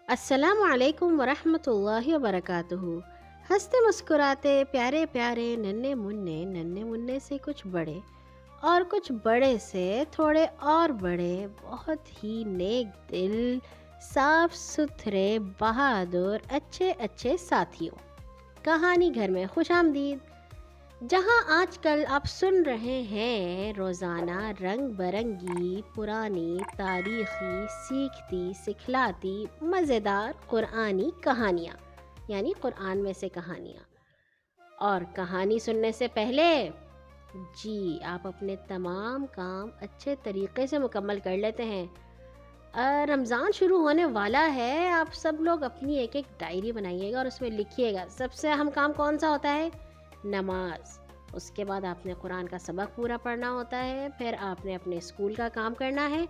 السلام علیکم ورحمۃ اللہ وبرکاتہ۔ ہنستے مسکراتے پیارے پیارے ننے مننے سے کچھ بڑے اور کچھ بڑے سے تھوڑے اور بڑے، بہت ہی نیک دل، صاف ستھرے، بہادر، اچھے اچھے ساتھیوں، کہانی گھر میں خوش آمدید۔ جہاں آج کل آپ سن رہے ہیں روزانہ رنگ برنگی، پرانی، تاریخی، سیکھتی سکھلاتی، مزیدار قرآنی کہانیاں، یعنی قرآن میں سے کہانیاں۔ اور کہانی سننے سے پہلے جی آپ اپنے تمام کام اچھے طریقے سے مکمل کر لیتے ہیں۔ رمضان شروع ہونے والا ہے، آپ سب لوگ اپنی ایک ایک ڈائری بنائیے گا اور اس میں لکھیے گا سب سے اہم کام کون سا ہوتا ہے؟ نماز۔ اس کے بعد آپ نے قرآن کا سبق پورا پڑھنا ہوتا ہے، پھر آپ نے اپنے اسکول کا کام کرنا ہے،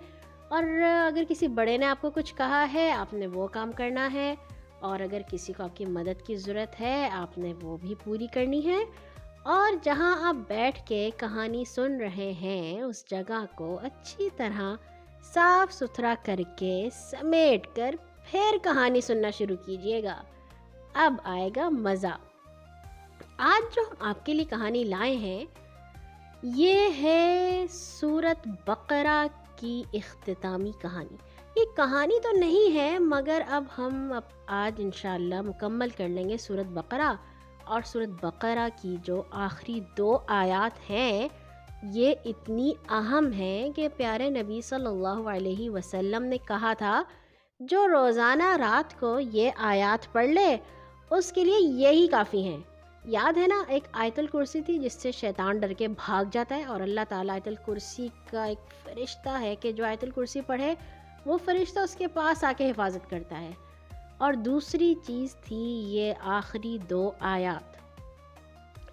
اور اگر کسی بڑے نے آپ کو کچھ کہا ہے آپ نے وہ کام کرنا ہے، اور اگر کسی کو آپ کی مدد کی ضرورت ہے آپ نے وہ بھی پوری کرنی ہے۔ اور جہاں آپ بیٹھ کے کہانی سن رہے ہیں اس جگہ کو اچھی طرح صاف ستھرا کر کے سمیٹ کر پھر کہانی سننا شروع کیجیے گا۔ اب آئے گا مزہ۔ آج جو ہم آپ کے لیے کہانی لائے ہیں یہ ہے سورۃ بقرہ کی اختتامی کہانی۔ یہ کہانی تو نہیں ہے مگر اب ہم آج انشاءاللہ مکمل کر لیں گے سورۃ بقرہ، اور سورۃ بقرہ کی جو آخری 2 آیات ہیں یہ اتنی اہم ہیں کہ پیارے نبی صلی اللہ علیہ وسلم نے کہا تھا جو روزانہ رات کو یہ آیات پڑھ لے اس کے لیے یہی کافی ہیں۔ یاد ہے نا ایک آیت الکرسی تھی جس سے شیطان ڈر کے بھاگ جاتا ہے، اور اللہ تعالیٰ آیت الکرسی کا ایک فرشتہ ہے کہ جو آیت الکرسی پڑھے وہ فرشتہ اس کے پاس آ کے حفاظت کرتا ہے۔ اور دوسری چیز تھی یہ آخری 2 آیات۔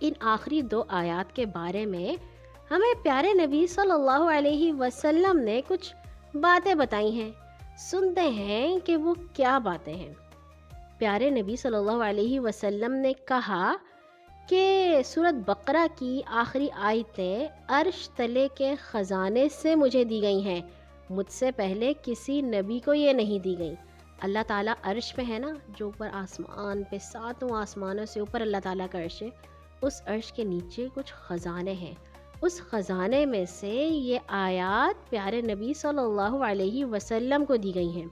ان آخری 2 آیات کے بارے میں ہمیں پیارے نبی صلی اللہ علیہ وسلم نے کچھ باتیں بتائی ہیں۔ سنتے ہیں کہ وہ کیا باتیں ہیں۔ پیارے نبی صلی اللہ علیہ وسلم نے کہا کہ سورۃ بقرہ کی آخری آیتیں عرش تلے کے خزانے سے مجھے دی گئی ہیں، مجھ سے پہلے کسی نبی کو یہ نہیں دی گئی۔ اللہ تعالیٰ عرش پہ ہے نا، جو اوپر آسمان پہ 7 آسمانوں سے اوپر اللہ تعالیٰ کا عرش ہے، اس عرش کے نیچے کچھ خزانے ہیں، اس خزانے میں سے یہ آیات پیارے نبی صلی اللہ علیہ وسلم کو دی گئی ہیں۔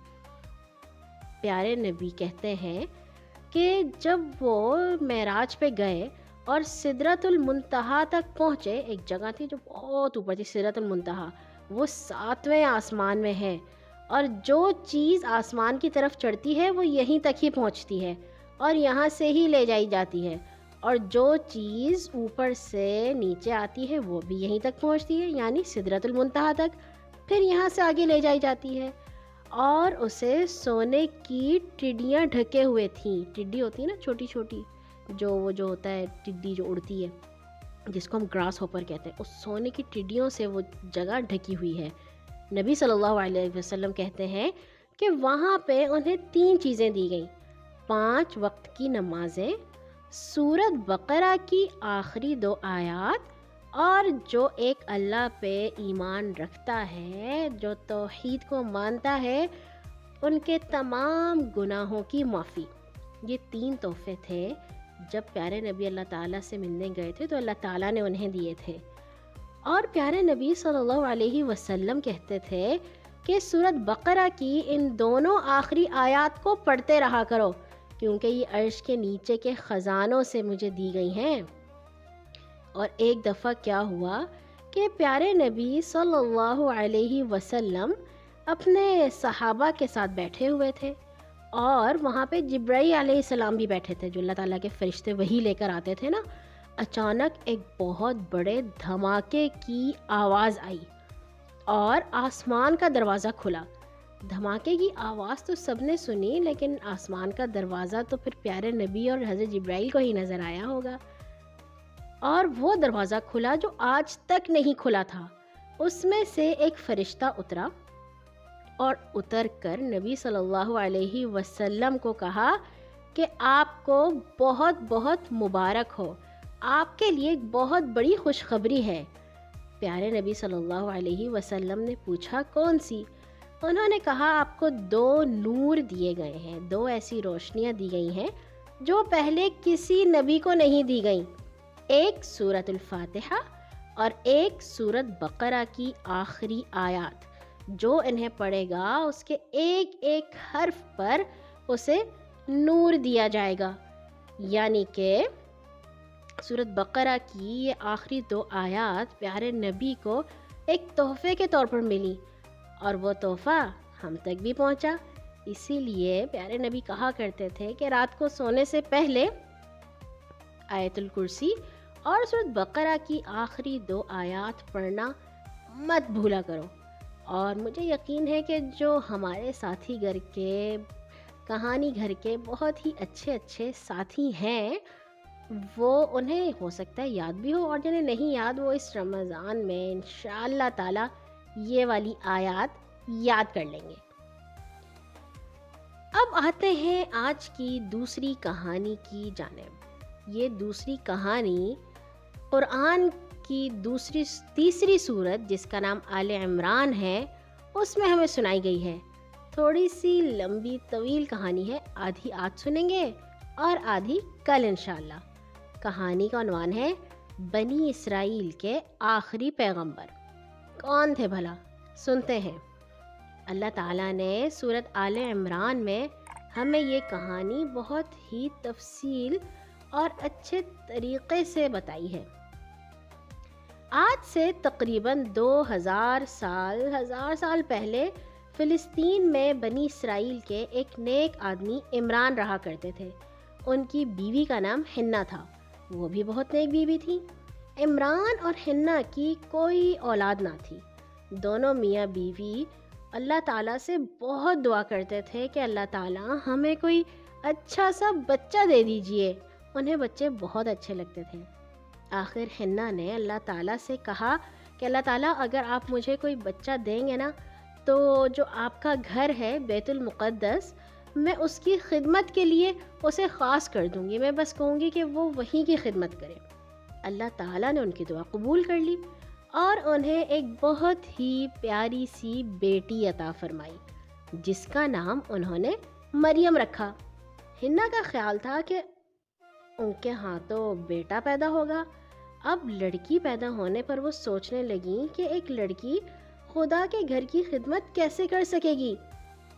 پیارے نبی کہتے ہیں کہ جب وہ معراج پہ گئے اور سدرۃ المنتہا تک پہنچے، ایک جگہ تھی جو بہت اوپر تھی، سدرۃ المنتہا، وہ 7ویں آسمان میں ہے، اور جو چیز آسمان کی طرف چڑھتی ہے وہ یہیں تک ہی پہنچتی ہے اور یہاں سے ہی لے جائی جاتی ہے، اور جو چیز اوپر سے نیچے آتی ہے وہ بھی یہیں تک پہنچتی ہے، یعنی سدرۃ المنتہا تک، پھر یہاں سے آگے لے جائی جاتی ہے۔ اور اسے سونے کی ٹڈیاں ڈھکے ہوئے تھیں۔ ٹڈی ہوتی ہے نا چھوٹی چھوٹی، جو ہوتا ہے ٹڈی جو اڑتی ہے جس کو ہم گراس ہوپر کہتے ہیں، اس سونے کی ٹڈیوں سے وہ جگہ ڈھکی ہوئی ہے۔ نبی صلی اللہ علیہ وسلم کہتے ہیں کہ وہاں پہ انہیں 3 چیزیں دی گئیں: 5 وقت کی نمازیں، سورۃ بقرہ کی آخری 2 آیات، اور جو ایک اللہ پہ ایمان رکھتا ہے، جو توحید کو مانتا ہے، ان کے تمام گناہوں کی معافی۔ یہ 3 تحفے تھے جب پیارے نبی اللہ تعالیٰ سے ملنے گئے تھے تو اللہ تعالیٰ نے انہیں دیے تھے۔ اور پیارے نبی صلی اللہ علیہ وسلم کہتے تھے کہ سورۃ بقرہ کی ان دونوں آخری آیات کو پڑھتے رہا کرو کیونکہ یہ عرش کے نیچے کے خزانوں سے مجھے دی گئی ہیں۔ اور ایک دفعہ کیا ہوا کہ پیارے نبی صلی اللہ علیہ وسلم اپنے صحابہ کے ساتھ بیٹھے ہوئے تھے، اور وہاں پہ جبرائیل علیہ السلام بھی بیٹھے تھے، جو اللہ تعالیٰ کے فرشتے وہی لے کر آتے تھے نا۔ اچانک ایک بہت بڑے دھماکے کی آواز آئی اور آسمان کا دروازہ کھلا۔ دھماکے کی آواز تو سب نے سنی، لیکن آسمان کا دروازہ تو پھر پیارے نبی اور حضرت جبرائیل کو ہی نظر آیا ہوگا۔ اور وہ دروازہ کھلا جو آج تک نہیں کھلا تھا۔ اس میں سے ایک فرشتہ اترا اور اتر کر نبی صلی اللہ علیہ وسلم کو کہا کہ آپ کو بہت بہت مبارک ہو، آپ کے لیے ایک بہت بڑی خوشخبری ہے۔ پیارے نبی صلی اللہ علیہ وسلم نے پوچھا کون سی؟ انہوں نے کہا آپ کو 2 نور دیے گئے ہیں، 2 ایسی روشنیاں دی گئی ہیں جو پہلے کسی نبی کو نہیں دی گئیں، ایک سورۃ الفاتحہ اور ایک سورۃ بقرہ کی آخری آیات۔ جو انہیں پڑھے گا اس کے ایک ایک حرف پر اسے نور دیا جائے گا، یعنی کہ سورۃ بقرہ کی یہ آخری 2 آیات پیارے نبی کو ایک تحفے کے طور پر ملی، اور وہ تحفہ ہم تک بھی پہنچا۔ اسی لیے پیارے نبی کہا کرتے تھے کہ رات کو سونے سے پہلے آیت الکرسی اور سورۃ بقرہ کی آخری 2 آیات پڑھنا مت بھولا کرو۔ اور مجھے یقین ہے کہ جو ہمارے ساتھی گھر کے کہانی گھر کے بہت ہی اچھے ساتھی ہیں، وہ انہیں ہو سکتا ہے یاد بھی ہو، اور جنہیں نہیں یاد وہ اس رمضان میں انشاءاللہ تعالی یہ والی آیات یاد کر لیں گے۔ اب آتے ہیں آج کی دوسری کہانی کی جانب۔ یہ دوسری کہانی قرآن کی تیسری سورت جس کا نام آل عمران ہے اس میں ہمیں سنائی گئی ہے۔ تھوڑی سی لمبی طویل کہانی ہے، آدھی آج سنیں گے اور آدھی کل انشاءاللہ۔ کہانی کا عنوان ہے بنی اسرائیل کے آخری پیغمبر۔ کون تھے بھلا؟ سنتے ہیں۔ اللہ تعالیٰ نے سورت آل عمران میں ہمیں یہ کہانی بہت ہی تفصیل اور اچھے طریقے سے بتائی ہے۔ آج سے تقریباً 2000 سال پہلے فلسطین میں بنی اسرائیل کے ایک نیک آدمی عمران رہا کرتے تھے۔ ان کی بیوی کا نام حنہ تھا، وہ بھی بہت نیک بیوی تھی۔ عمران اور حنہ کی کوئی اولاد نہ تھی۔ دونوں میاں بیوی اللہ تعالیٰ سے بہت دعا کرتے تھے کہ اللہ تعالیٰ ہمیں کوئی اچھا سا بچہ دے دیجئے۔ انہیں بچے بہت اچھے لگتے تھے۔ آخر حنہ نے اللہ تعالیٰ سے کہا کہ اللہ تعالیٰ اگر آپ مجھے کوئی بچہ دیں گے نا تو جو آپ کا گھر ہے بیت المقدس، میں اس کی خدمت کے لیے اسے خاص کر دوں گی، میں بس کہوں گی کہ وہ وہیں کی خدمت کرے۔ اللہ تعالیٰ نے ان کی دعا قبول کر لی اور انہیں ایک بہت ہی پیاری سی بیٹی عطا فرمائی جس کا نام انہوں نے مریم رکھا۔ حنہ کا خیال تھا کہ ان کے ہاں تو بیٹا پیدا ہوگا۔ اب لڑکی پیدا ہونے پر وہ سوچنے لگیں کہ ایک لڑکی خدا کے گھر کی خدمت کیسے کر سکے گی،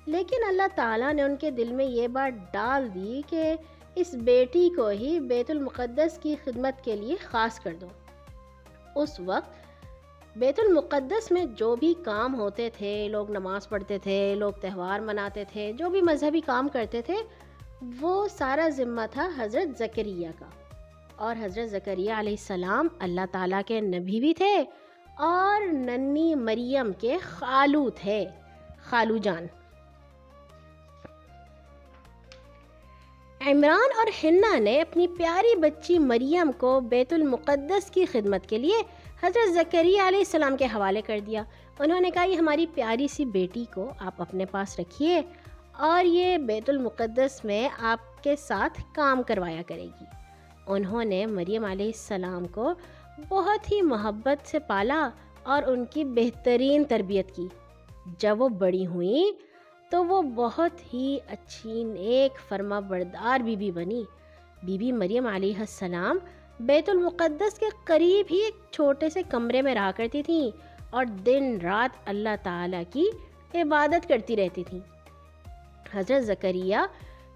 لیکن اللہ تعالیٰ نے ان کے دل میں یہ بات ڈال دی کہ اس بیٹی کو ہی بیت المقدس کی خدمت کے لیے خاص کر دو۔ اس وقت بیت المقدس میں جو بھی کام ہوتے تھے، لوگ نماز پڑھتے تھے، لوگ تہوار مناتے تھے، جو بھی مذہبی کام کرتے تھے، وہ سارا ذمہ تھا حضرت زکریا کا۔ اور حضرت زکریا علیہ السلام اللہ تعالیٰ کے نبی بھی تھے اور ننھی مریم کے خالو تھے، خالو جان۔ عمران اور حنہ نے اپنی پیاری بچی مریم کو بیت المقدس کی خدمت کے لیے حضرت زکریا علیہ السلام کے حوالے کر دیا۔ انہوں نے کہا یہ ہماری پیاری سی بیٹی کو آپ اپنے پاس رکھیے اور یہ بیت المقدس میں آپ کے ساتھ کام کروایا کرے گی۔ انہوں نے مریم علیہ السلام کو بہت ہی محبت سے پالا اور ان کی بہترین تربیت کی۔ جب وہ بڑی ہوئیں تو وہ بہت ہی اچھی نیک فرما بردار بیوی بنی۔ بی مریم علیہ السلام بیت المقدس کے قریب ہی ایک چھوٹے سے کمرے میں رہا کرتی تھیں اور دن رات اللہ تعالیٰ کی عبادت کرتی رہتی تھیں۔ حضرت زکریا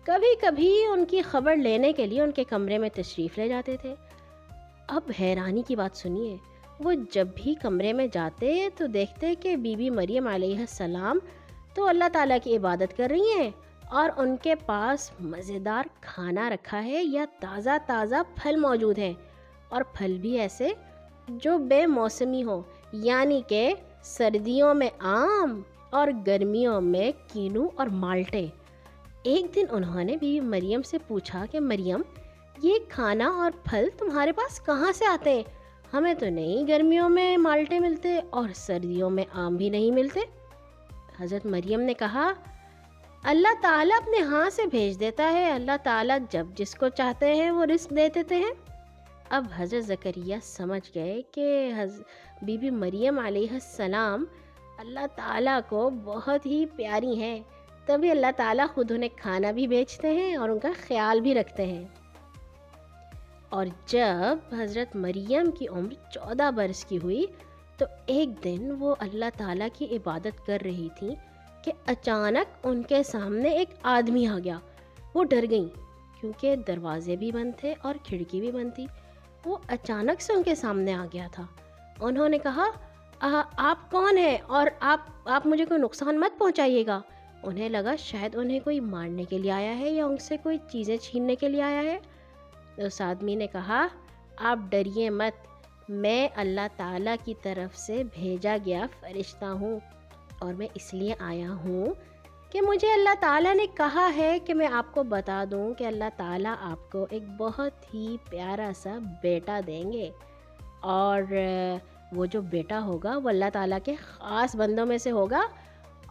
کبھی کبھی ان کی خبر لینے کے لیے ان کے کمرے میں تشریف لے جاتے تھے۔ اب حیرانی کی بات سنیے، وہ جب بھی کمرے میں جاتے تو دیکھتے کہ بی مریم علیہ السلام تو اللہ تعالیٰ کی عبادت کر رہی ہیں اور ان کے پاس مزیدار کھانا رکھا ہے یا تازہ تازہ پھل موجود ہیں، اور پھل بھی ایسے جو بے موسمی ہوں، یعنی کہ سردیوں میں آم اور گرمیوں میں کینو اور مالٹے۔ ایک دن انہوں نے بھی مریم سے پوچھا کہ مریم، یہ کھانا اور پھل تمہارے پاس کہاں سے آتے ہیں؟ ہمیں تو نہیں گرمیوں میں مالٹے ملتے اور سردیوں میں آم بھی نہیں ملتے۔ حضرت مریم نے کہا اللہ تعالیٰ اپنے ہاں سے بھیج دیتا ہے، اللہ تعالیٰ جب جس کو چاہتے ہیں وہ رزق دے دیتے ہیں۔ اب حضرت زکریا سمجھ گئے کہ بی مریم علیہ السلام اللہ تعالیٰ کو بہت ہی پیاری ہیں، تبھی اللہ تعالیٰ خود انہیں کھانا بھی بیچتے ہیں اور ان کا خیال بھی رکھتے ہیں۔ اور جب حضرت مریم کی عمر 14 برس کی ہوئی تو ایک دن وہ اللہ تعالیٰ کی عبادت کر رہی تھیں کہ اچانک ان کے سامنے ایک آدمی آ گیا۔ وہ ڈر گئیں کیونکہ دروازے بھی بند تھے اور کھڑکی بھی بند تھی۔ وہ اچانک سے ان کے سامنے آ گیا تھا۔ انہوں نے کہا آپ کون ہیں اور آپ مجھے کوئی نقصان مت پہنچائیے گا۔ انہیں لگا شاید انہیں کوئی مارنے کے لیے آیا ہے یا ان سے کوئی چیزیں چھیننے کے لیے آیا ہے۔ اس آدمی نے کہا آپ ڈریے مت، میں اللہ تعالیٰ کی طرف سے بھیجا گیا فرشتہ ہوں، اور میں اس لیے آیا ہوں کہ مجھے اللہ تعالیٰ نے کہا ہے کہ میں آپ کو بتا دوں کہ اللہ تعالیٰ آپ کو ایک بہت ہی پیارا سا بیٹا دیں گے، اور وہ جو بیٹا ہوگا وہ اللہ تعالیٰ کے خاص بندوں میں سے ہوگا،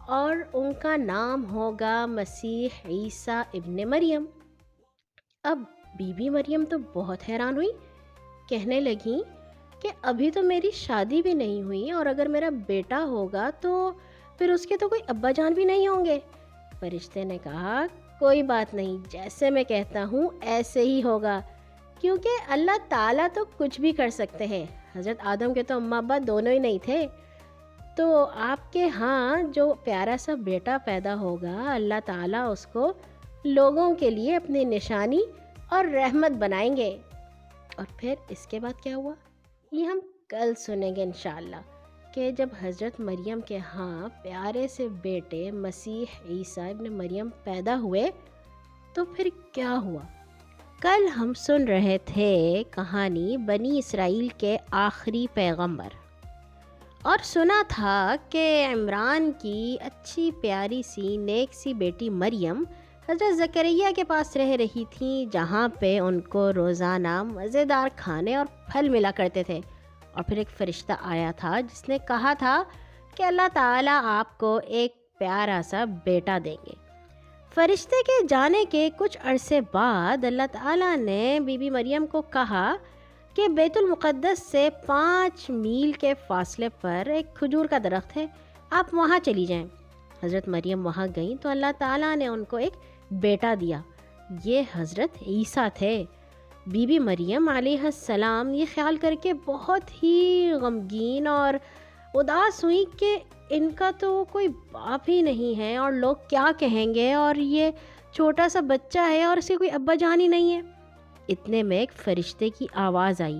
اور ان کا نام ہوگا مسیح عیسیٰ ابن مریم۔ اب بی بی مریم تو بہت حیران ہوئی، کہنے لگیں کہ ابھی تو میری شادی بھی نہیں ہوئی، اور اگر میرا بیٹا ہوگا تو پھر اس کے تو کوئی ابا جان بھی نہیں ہوں گے۔ فرشتے نے کہا کوئی بات نہیں، جیسے میں کہتا ہوں ایسے ہی ہوگا، کیونکہ اللہ تعالیٰ تو کچھ بھی کر سکتے ہیں۔ حضرت آدم کے تو اماں ابا دونوں ہی نہیں تھے، تو آپ کے ہاں جو پیارا سا بیٹا پیدا ہوگا اللہ تعالیٰ اس کو لوگوں کے لیے اپنی نشانی اور رحمت بنائیں گے۔ اور پھر اس کے بعد کیا ہوا یہ ہم کل سنیں گے انشاءاللہ، کہ جب حضرت مریم کے ہاں پیارے سے بیٹے مسیح عیسیٰ ابن مریم پیدا ہوئے تو پھر کیا ہوا۔ کل ہم سن رہے تھے کہانی بنی اسرائیل کے آخری پیغمبر، اور سنا تھا کہ عمران کی اچھی پیاری سی نیک سی بیٹی مریم حضرت زکریا کے پاس رہ رہی تھیں، جہاں پہ ان کو روزانہ مزیدار کھانے اور پھل ملا کرتے تھے۔ اور پھر ایک فرشتہ آیا تھا جس نے کہا تھا کہ اللہ تعالیٰ آپ کو ایک پیارا سا بیٹا دیں گے۔ فرشتے کے جانے کے کچھ عرصے بعد اللہ تعالیٰ نے بی بی مریم کو کہا کہ بیت المقدس سے 5 میل کے فاصلے پر ایک کھجور کا درخت ہے، آپ وہاں چلی جائیں۔ حضرت مریم وہاں گئیں تو اللہ تعالیٰ نے ان کو ایک بیٹا دیا، یہ حضرت عیسیٰ تھے۔ بی بی مریم علیہ السلام یہ خیال کر کے بہت ہی غمگین اور اداس ہوئی کہ ان کا تو کوئی باپ ہی نہیں ہے، اور لوگ کیا کہیں گے، اور یہ چھوٹا سا بچہ ہے اور اسے کوئی ابا جان ہی نہیں ہے۔ اتنے میں ایک فرشتے کی آواز آئی،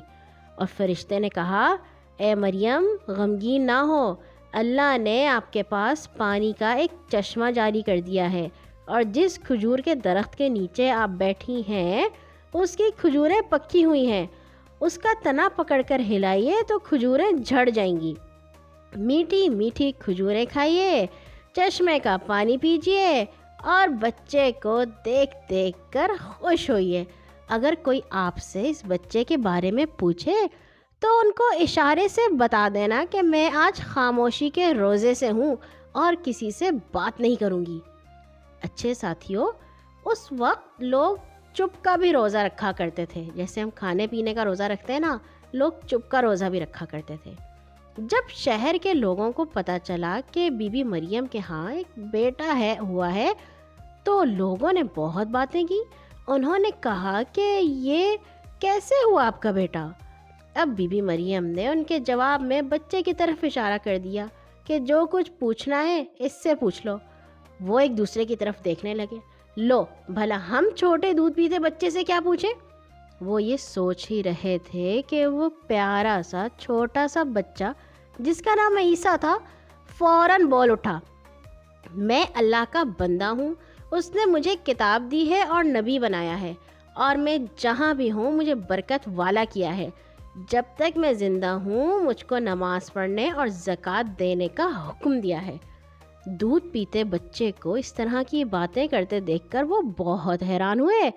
اور فرشتے نے کہا اے مریم غمگین نہ ہو، اللہ نے آپ کے پاس پانی کا ایک چشمہ جاری کر دیا ہے، اور جس کھجور کے درخت کے نیچے آپ بیٹھی ہیں اس کی کھجوریں پکی ہوئی ہیں، اس کا تنا پکڑ کر ہلائیے تو کھجوریں جھڑ جائیں گی، میٹھی میٹھی کھجوریں کھائیے، چشمے کا پانی پیجیے، اور بچے کو دیکھ دیکھ کر خوش ہوئیے۔ اگر کوئی آپ سے اس بچے کے بارے میں پوچھے تو ان کو اشارے سے بتا دینا کہ میں آج خاموشی کے روزے سے ہوں اور کسی سے بات نہیں کروں گی۔ اچھے ساتھیوں، اس وقت لوگ چپ کا بھی روزہ رکھا کرتے تھے، جیسے ہم کھانے پینے کا روزہ رکھتے ہیں نا، لوگ چپ کا روزہ بھی رکھا کرتے تھے۔ جب شہر کے لوگوں کو پتہ چلا کہ بی بی مریم کے ہاں ایک بیٹا ہوا ہے تو لوگوں نے بہت باتیں کی۔ انہوں نے کہا کہ یہ کیسے ہوا آپ کا بیٹا؟ اب بی بی مریم نے ان کے جواب میں بچے کی طرف اشارہ کر دیا کہ جو کچھ پوچھنا ہے اس سے پوچھ لو۔ وہ ایک دوسرے کی طرف دیکھنے لگے، لو بھلا ہم چھوٹے دودھ پیتے بچے سے کیا پوچھیں؟ وہ یہ سوچ ہی رہے تھے کہ وہ پیارا سا چھوٹا سا بچہ جس کا نام عیسیٰ تھا فوراً بول اٹھا، میں اللہ کا بندہ ہوں، اس نے مجھے کتاب دی ہے اور نبی بنایا ہے، اور میں جہاں بھی ہوں مجھے برکت والا کیا ہے۔ جب تک میں زندہ ہوں مجھ کو نماز پڑھنے اور زکوٰۃ دینے کا حکم دیا ہے۔ دودھ پیتے بچے کو اس طرح کی باتیں کرتے دیکھ کر وہ بہت حیران ہوئے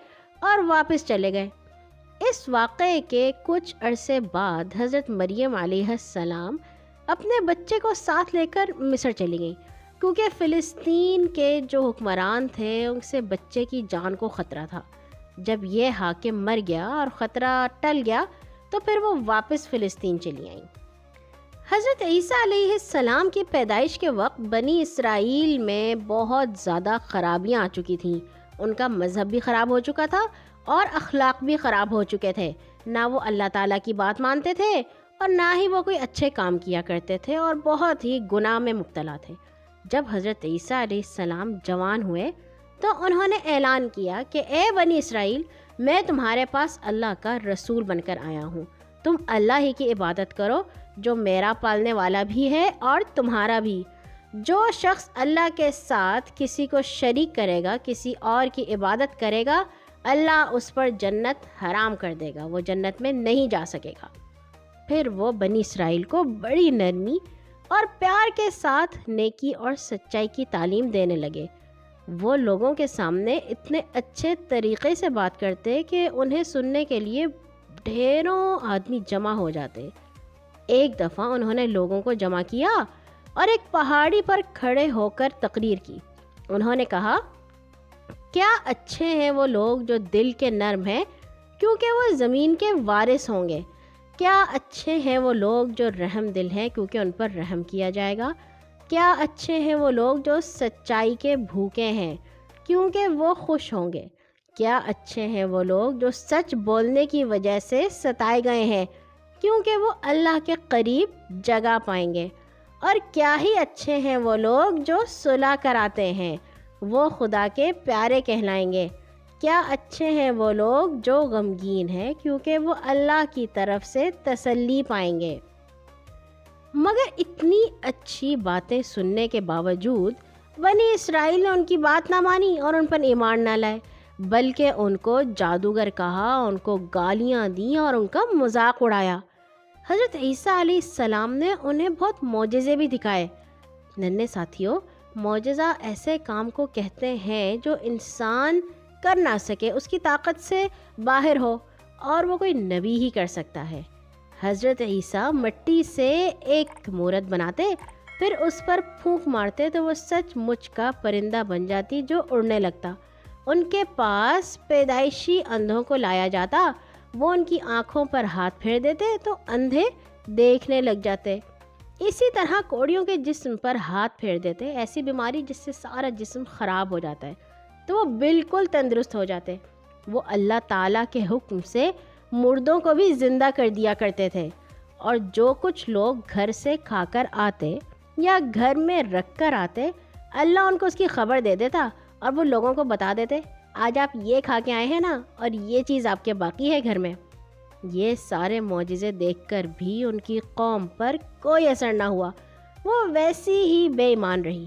اور واپس چلے گئے۔ اس واقعے کے کچھ عرصے بعد حضرت مریم علیہ السلام اپنے بچے کو ساتھ لے کر مصر چلی گئیں، کیونکہ فلسطین کے جو حکمران تھے ان سے بچے کی جان کو خطرہ تھا۔ جب یہ حاکم مر گیا اور خطرہ ٹل گیا تو پھر وہ واپس فلسطین چلی آئیں۔ حضرت عیسیٰ علیہ السلام کی پیدائش کے وقت بنی اسرائیل میں بہت زیادہ خرابیاں آ چکی تھیں. ان کا مذہب بھی خراب ہو چکا تھا اور اخلاق بھی خراب ہو چکے تھے. نہ وہ اللہ تعالیٰ کی بات مانتے تھے اور نہ ہی وہ کوئی اچھے کام کیا کرتے تھے اور بہت ہی گناہ میں مبتلا تھے. جب حضرت عیسیٰ علیہ السلام جوان ہوئے تو انہوں نے اعلان کیا کہ اے بنی اسرائیل، میں تمہارے پاس اللہ کا رسول بن کر آیا ہوں. تم اللہ ہی کی عبادت کرو جو میرا پالنے والا بھی ہے اور تمہارا بھی. جو شخص اللہ کے ساتھ کسی کو شریک کرے گا، کسی اور کی عبادت کرے گا، اللہ اس پر جنت حرام کر دے گا، وہ جنت میں نہیں جا سکے گا. پھر وہ بنی اسرائیل کو بڑی نرمی اور پیار کے ساتھ نیکی اور سچائی کی تعلیم دینے لگے. وہ لوگوں کے سامنے اتنے اچھے طریقے سے بات کرتے کہ انہیں سننے کے لیے ڈھیروں آدمی جمع ہو جاتے. ایک دفعہ انہوں نے لوگوں کو جمع کیا اور ایک پہاڑی پر کھڑے ہو کر تقریر کی. انہوں نے کہا، کیا اچھے ہیں وہ لوگ جو دل کے نرم ہیں، کیونکہ وہ زمین کے وارث ہوں گے. کیا اچھے ہیں وہ لوگ جو رحم دل ہیں، کیونکہ ان پر رحم کیا جائے گا. کیا اچھے ہیں وہ لوگ جو سچائی کے بھوکے ہیں، کیونکہ وہ خوش ہوں گے. کیا اچھے ہیں وہ لوگ جو سچ بولنے کی وجہ سے ستائے گئے ہیں، کیونکہ وہ اللہ کے قریب جگہ پائیں گے. اور کیا ہی اچھے ہیں وہ لوگ جو صلح کراتے ہیں، وہ خدا کے پیارے کہلائیں گے. کیا اچھے ہیں وہ لوگ جو غمگین ہیں، کیونکہ وہ اللہ کی طرف سے تسلی پائیں گے. مگر اتنی اچھی باتیں سننے کے باوجود بنی اسرائیل نے ان کی بات نہ مانی اور ان پر ایمان نہ لائے، بلکہ ان کو جادوگر کہا، ان کو گالیاں دیں اور ان کا مذاق اڑایا. حضرت عیسیٰ علیہ السلام نے انہیں بہت معجزے بھی دکھائے. ننھے ساتھیوں، معجزہ ایسے کام کو کہتے ہیں جو انسان کر نہ سکے، اس کی طاقت سے باہر ہو، اور وہ کوئی نبی ہی کر سکتا ہے. حضرت عیسیٰ مٹی سے ایک مورت بناتے، پھر اس پر پھونک مارتے تو وہ سچ مچ کا پرندہ بن جاتی جو اڑنے لگتا. ان کے پاس پیدائشی اندھوں کو لایا جاتا، وہ ان کی آنکھوں پر ہاتھ پھیر دیتے تو اندھے دیکھنے لگ جاتے. اسی طرح کوڑیوں کے جسم پر ہاتھ پھیر دیتے، ایسی بیماری جس سے سارا جسم خراب ہو جاتا ہے، تو وہ بالکل تندرست ہو جاتے. وہ اللہ تعالیٰ کے حکم سے مردوں کو بھی زندہ کر دیا کرتے تھے. اور جو کچھ لوگ گھر سے کھا کر آتے یا گھر میں رکھ کر آتے، اللہ ان کو اس کی خبر دے دیتا اور وہ لوگوں کو بتا دیتے، آج آپ یہ کھا کے آئے ہیں نا، اور یہ چیز آپ کے باقی ہے گھر میں. یہ سارے معجزے دیکھ کر بھی ان کی قوم پر کوئی اثر نہ ہوا. وہ ویسی ہی بے ایمان رہی،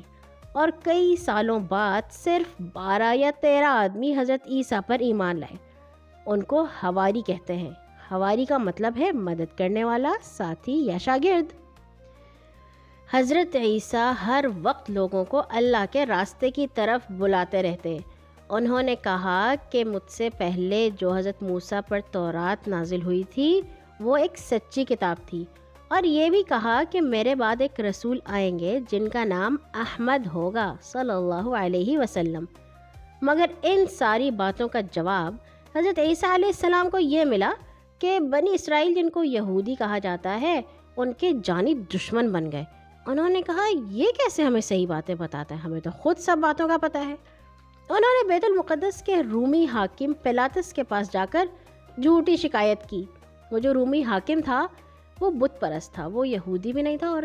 اور کئی سالوں بعد صرف 12 یا 13 آدمی حضرت عیسیٰ پر ایمان لائے. ان کو حواری کہتے ہیں. حواری کا مطلب ہے مدد کرنے والا، ساتھی یا شاگرد. حضرت عیسیٰ ہر وقت لوگوں کو اللہ کے راستے کی طرف بلاتے رہتے. انہوں نے کہا کہ مجھ سے پہلے جو حضرت موسیٰ پر تورات نازل ہوئی تھی وہ ایک سچی کتاب تھی، اور یہ بھی کہا کہ میرے بعد ایک رسول آئیں گے جن کا نام احمد ہوگا صلی اللہ علیہ وسلم. مگر ان ساری باتوں کا جواب حضرت عیسیٰ علیہ السلام کو یہ ملا کہ بنی اسرائیل جن کو یہودی کہا جاتا ہے ان کے جانی دشمن بن گئے. انہوں نے کہا، یہ کیسے ہمیں صحیح باتیں بتاتا ہے، ہمیں تو خود سب باتوں کا پتہ ہے. انہوں نے بیت المقدس کے رومی حاکم پیلاطس کے پاس جا کر جھوٹی شکایت کی. وہ جو رومی حاکم تھا وہ بت پرست تھا، وہ یہودی بھی نہیں تھا اور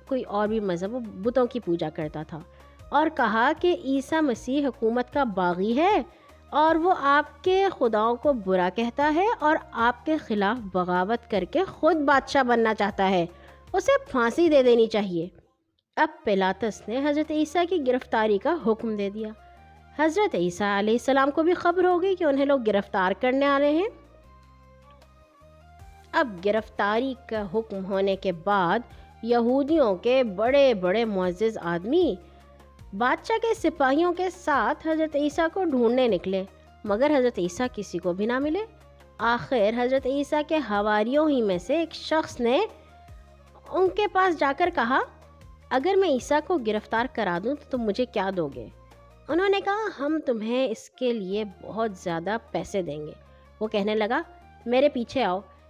کوئی اور بھی مذہب، وہ بتوں کی پوجا کرتا تھا. اور کہا کہ عیسیٰ مسیح حکومت کا باغی ہے اور وہ آپ کے خداؤں کو برا کہتا ہے اور آپ کے خلاف بغاوت کر کے خود بادشاہ بننا چاہتا ہے، اسے پھانسی دے دینی چاہیے. اب پیلاطس نے حضرت عیسیٰ کی گرفتاری کا حکم دے دیا. حضرت عیسیٰ علیہ السلام کو بھی خبر ہو گئی کہ انہیں لوگ گرفتار کرنے آ رہے ہیں. اب گرفتاری کا حکم ہونے کے بعد یہودیوں کے بڑے بڑے معزز آدمی بادشاہ کے سپاہیوں کے ساتھ حضرت عیسیٰ کو ڈھونڈنے نکلے، مگر حضرت عیسیٰ کسی کو بھی نہ ملے. آخر حضرت عیسیٰ کے حواریوں ہی میں سے ایک شخص نے ان کے پاس جا کر کہا، اگر میں عیسیٰ کو گرفتار کرا دوں تو تم مجھے کیا دو گے؟ انہوں نے کہا، ہم تمہیں اس کے لیے بہت زیادہ پیسے دیں گے. وہ کہنے لگا، میرے پیچھے آؤ.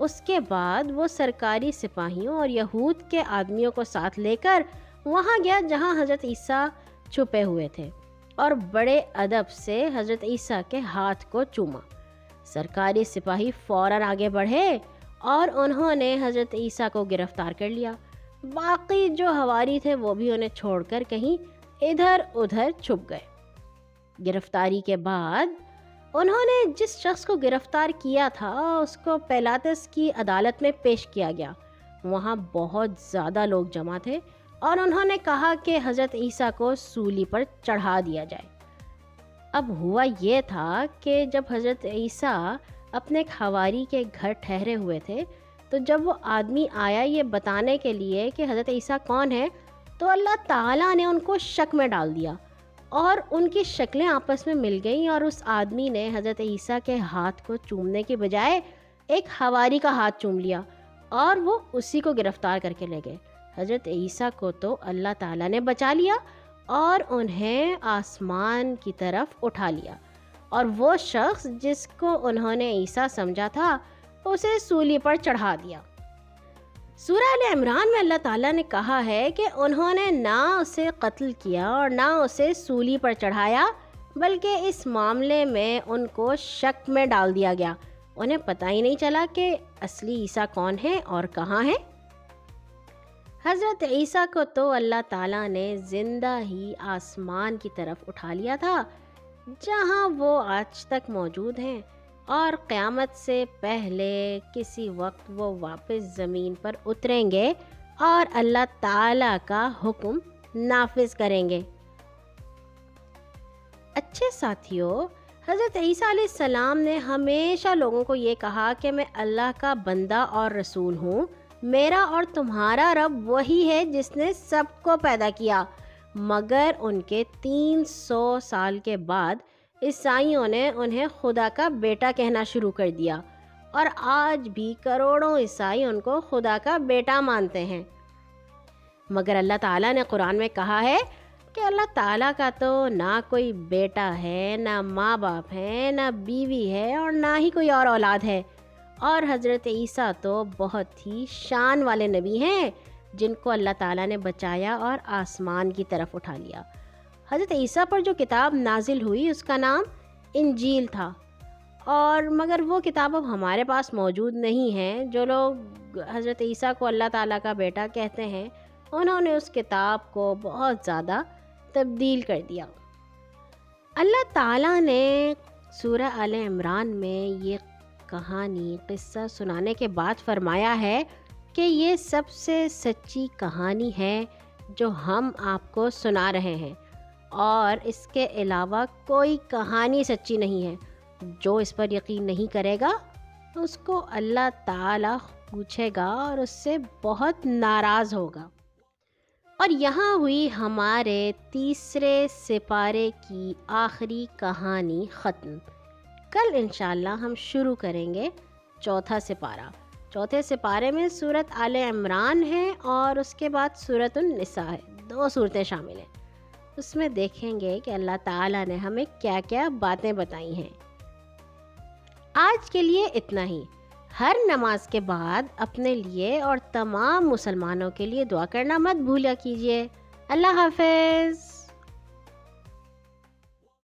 اس کے بعد وہ سرکاری سپاہیوں اور یہود کے آدمیوں کو ساتھ لے کر وہاں گیا جہاں حضرت عیسیٰ چھپے ہوئے تھے, اور بڑے ادب سے حضرت عیسیٰ کے ہاتھ کو چوما. سرکاری سپاہی فوراً آگے بڑھے اور انہوں نے حضرت عیسیٰ کو گرفتار کر لیا. باقی جو حواری تھے وہ بھی انہیں چھوڑ کر کہیں ادھر ادھر چھپ گئے. گرفتاری کے بعد انہوں نے جس شخص کو گرفتار کیا تھا اس کو پیلاطس کی عدالت میں پیش کیا گیا. وہاں بہت زیادہ لوگ جمع تھے اور انہوں نے کہا کہ حضرت عیسیٰ کو سولی پر چڑھا دیا جائے. اب ہوا یہ تھا کہ جب حضرت عیسیٰ اپنے ایک حواری کے گھر ٹھہرے ہوئے تھے تو جب وہ آدمی آیا یہ بتانے کے لیے کہ حضرت عیسیٰ کون ہے تو اللہ تعالیٰ نے ان کو شک میں ڈال دیا اور ان کی شکلیں آپس میں مل گئیں, اور اس آدمی نے حضرت عیسیٰ کے ہاتھ کو چومنے کے بجائے ایک حواری کا ہاتھ چوم لیا اور وہ اسی کو گرفتار کر کے لے گئے. حضرت عیسیٰ کو تو اللہ تعالیٰ نے بچا لیا اور انہیں آسمان کی طرف اٹھا لیا, اور وہ شخص جس کو انہوں نے عیسیٰ سمجھا تھا اسے سولی پر چڑھا دیا. سورہ آل عمران میں اللہ تعالیٰ نے کہا ہے کہ انہوں نے نہ اسے قتل کیا اور نہ اسے سولی پر چڑھایا, بلکہ اس معاملے میں ان کو شک میں ڈال دیا گیا. انہیں پتہ ہی نہیں چلا کہ اصلی عیسیٰ کون ہے اور کہاں ہے. حضرت عیسیٰ کو تو اللہ تعالیٰ نے زندہ ہی آسمان کی طرف اٹھا لیا تھا جہاں وہ آج تک موجود ہیں, اور قیامت سے پہلے کسی وقت وہ واپس زمین پر اتریں گے اور اللہ تعالیٰ کا حکم نافذ کریں گے. اچھے ساتھیوں, حضرت عیسیٰ علیہ السلام نے ہمیشہ لوگوں کو یہ کہا کہ میں اللہ کا بندہ اور رسول ہوں. میرا اور تمہارا رب وہی ہے جس نے سب کو پیدا کیا. مگر ان کے 300 سال کے بعد عیسائیوں نے انہیں خدا کا بیٹا کہنا شروع کر دیا, اور آج بھی کروڑوں عیسائی ان کو خدا کا بیٹا مانتے ہیں. مگر اللہ تعالیٰ نے قرآن میں کہا ہے کہ اللہ تعالیٰ کا تو نہ کوئی بیٹا ہے, نہ ماں باپ ہیں, نہ بیوی ہے, اور نہ ہی کوئی اور اولاد ہے. اور حضرت عیسیٰ تو بہت ہی شان والے نبی ہیں جن کو اللہ تعالیٰ نے بچایا اور آسمان کی طرف اٹھا لیا. حضرت عیسیٰ پر جو کتاب نازل ہوئی اس کا نام انجیل تھا, اور مگر وہ کتاب اب ہمارے پاس موجود نہیں ہے. جو لوگ حضرت عیسیٰ کو اللہ تعالیٰ کا بیٹا کہتے ہیں انہوں نے اس کتاب کو بہت زیادہ تبدیل کر دیا. اللہ تعالیٰ نے سورہ آل عمران میں یہ کہانی قصہ سنانے کے بعد فرمایا ہے کہ یہ سب سے سچی کہانی ہے جو ہم آپ کو سنا رہے ہیں, اور اس کے علاوہ کوئی کہانی سچی نہیں ہے. جو اس پر یقین نہیں کرے گا اس کو اللہ تعالیٰ پوچھے گا اور اس سے بہت ناراض ہوگا. اور یہاں ہوئی ہمارے تیسرے سپارے کی آخری کہانی ختم. کل انشاءاللہ ہم شروع کریں گے چوتھا سپارہ. چوتھے سپارے میں سورت آل عمران ہے اور اس کے بعد سورت النساء ہے. 2 صورتیں شامل ہیں. اس میں دیکھیں گے کہ اللہ تعالیٰ نے ہمیں کیا کیا باتیں بتائی ہیں. آج کے لیے اتنا ہی. ہر نماز کے بعد اپنے لیے اور تمام مسلمانوں کے لیے دعا کرنا مت بھولا کیجیے. اللہ حافظ.